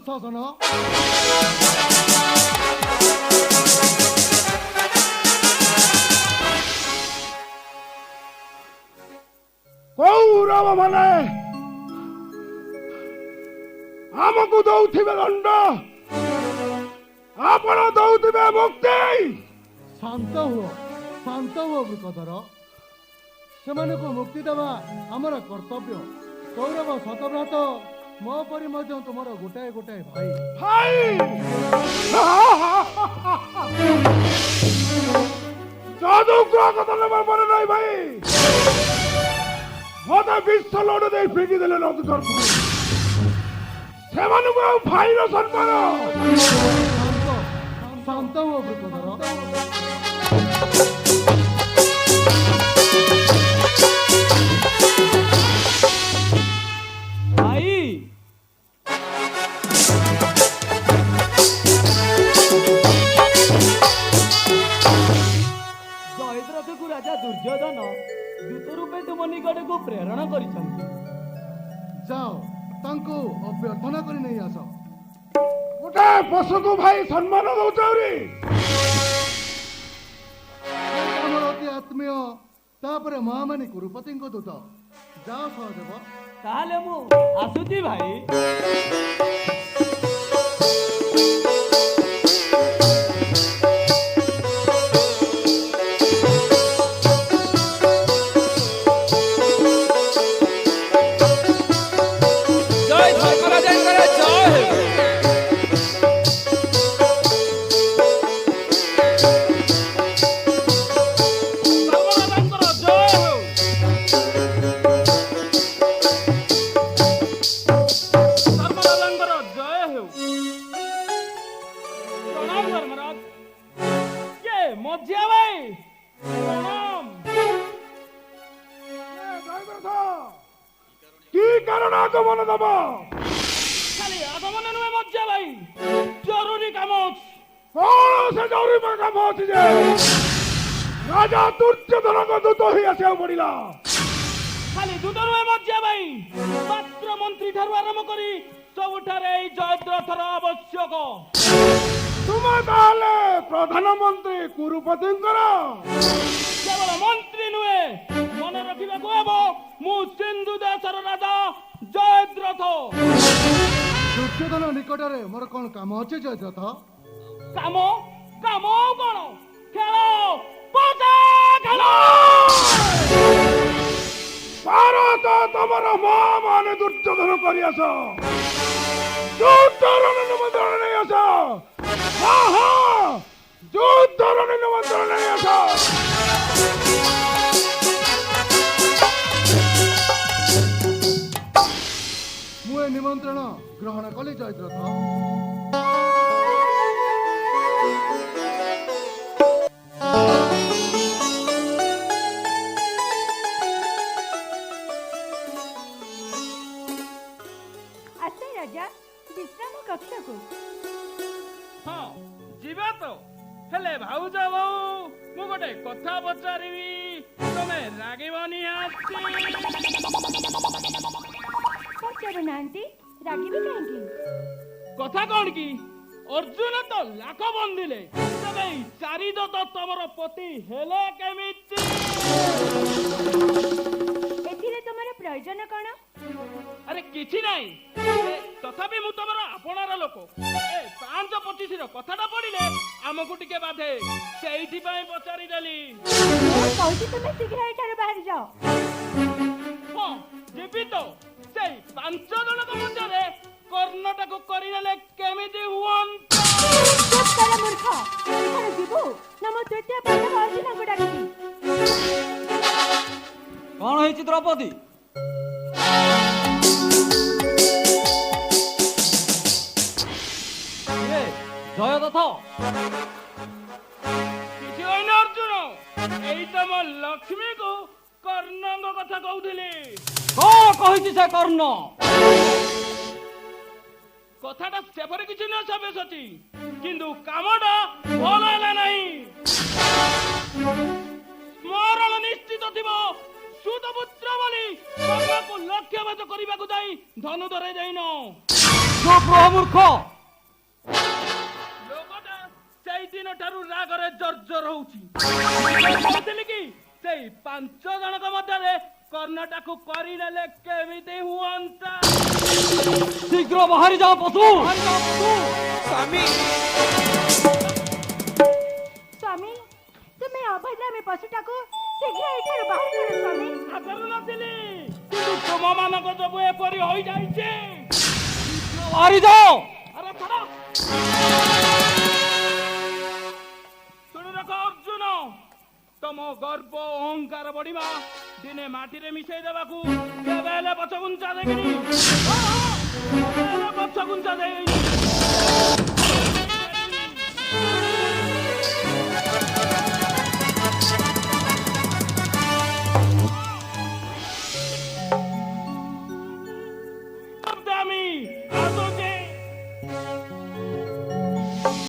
दुःशासन कौरव माने आमको दौथिबे दंड आपण दौथिबे मुक्ति। शांत हुओ वृकधर से मुक्ति देवा आमर कर्तव्य। कौरव शतव्रत मो परी मध्य तुमर गोटाए गोटाए भाई भाई जादू कथा मन नहीं भाई मत विश्व लड़ दे फिंगी देले नदी तरफ से भाई सम्मान शांत हुओ वृकधर राजा दुर्योधन दूत रूपे तुम निकट को प्रेरणा करिसंती। जाओ तांको अभ्यर्थना करी नहीं आस। गोटे पशु को भाई सम्मान दौचौरी हमर अति आत्मीय तापरे महामानी कुरुपति को दूत जाओ सहदेव। ताले मु आसुची भाई। आगमन दब खाली आगमन नुहे मज्जा भाई जरूरी काम कौन से जरूरी काम अच्छी जे राजा दुर्योधन को दूत ही आसे पड़ा। खाली दूत नुहे मज्जा भाई पात्र मंत्री ठारू आरंभ करी सबुठारे जयद्रथर आवश्यक। तुम ताले प्रधानमंत्री कुरुपति केवल मंत्री नुहे मन रखा हे मु सिंधु देशर राजा जयद्रथ। दुर्योधन निकटरे मोर कौन काम अच्छे जयद्रथ? काम काम कौन खेल पचा खेल भारत तमर मां माने दुर्योधन करियास दुर्योधन निमंत्रण नहीं आस। हाँ हाँ दुर्योधन निमंत्रण नहीं आस। मुए निमंत्रण ग्रहण कली जयद्रथ। आसे राजा विश्राम कक्ष को। हाँ जीवा तो हेले भाउज बहु मु गोटे कथा पचारिबी तमे रागिबनी आसी। पचारु नांती रागिबी काहेकि? कथा कौन की अर्जुन तो लाख बंदिले तबे चारि दत तमर पति हेले केमिति? एथिरे तमर प्रयोजन कोन? अरे किछि नाही तथापि मु तमर आपणार लोक ए 5-25 रो कथाटा पडिले हमकु टिके बाधे सेइथि पई पचारि देली। कहूची तुमे शीघ्र एठार बाहर जाओ। हां जेबी तो सेई 5 जनक मध्यरे कर्णटाको करिनेले केमिति हुअन? चुप कर मूर्ख एठार जीवु नम तृतीय पांडव अर्जुन को डाकी। कोन होइछि द्रौपदी? जयदत्त किछि होइना अर्जुन एई तम लक्ष्मी को कर्णंग कथा कहउथिली। कोन कहिछि से कर्ण? कथाटा सेपरे किछि न सबे सची किंतु कामटा भल हैला नाही। स्मरण निश्चित थिबो सुतपुत्र बोली कर्णको लक्ष्यभेद करबाकू जाई धनु धरे जाइनो ମୂର୍ଖ ଲୋକଟା ସେଇ ଦିନ ଠାରୁ ରାଗରେ ଜର୍ଜର ହଉଛି କହୁଥିଲି କି ସେଇ 5 ଜଣଙ୍କ ମଧ୍ୟରେ କର୍ଣ୍ଣଟାକୁ କରିନେଲେ କେମିତି ହୁଅନ୍ତା ଶୀଘ୍ର ବାହାରି ଯାଅ ପଶୁ ସ୍ୱାମୀ ତୁମେ ଅଭଦ୍ରାମୀ ପଶୁଟାକୁ ଶୀଘ୍ର ଏଠାରୁ ବାହାର କର ସ୍ୱାମୀ। କରୁନଥିଲି କିନ୍ତୁ ତୁମମାନଙ୍କ ଯୋଗୁ ଏପରି ହୋଇଯାଇଛି ବାହାରି ଯାଅ ଆରେ ଛାଡ଼ ଶୁଣି ରଖ ଅର୍ଜୁନ ତମ ଗର୍ବ ଅହଙ୍କାର ବଢିବା ଦିନେ ମାଟିରେ ମିଶେଇ ଦେବାକୁ କେବେ ହେଲେ ପଛ ଘୁଞ୍ଚା ଦେବିନି ପଛ ଘୁଞ୍ଚା ଦେବିନି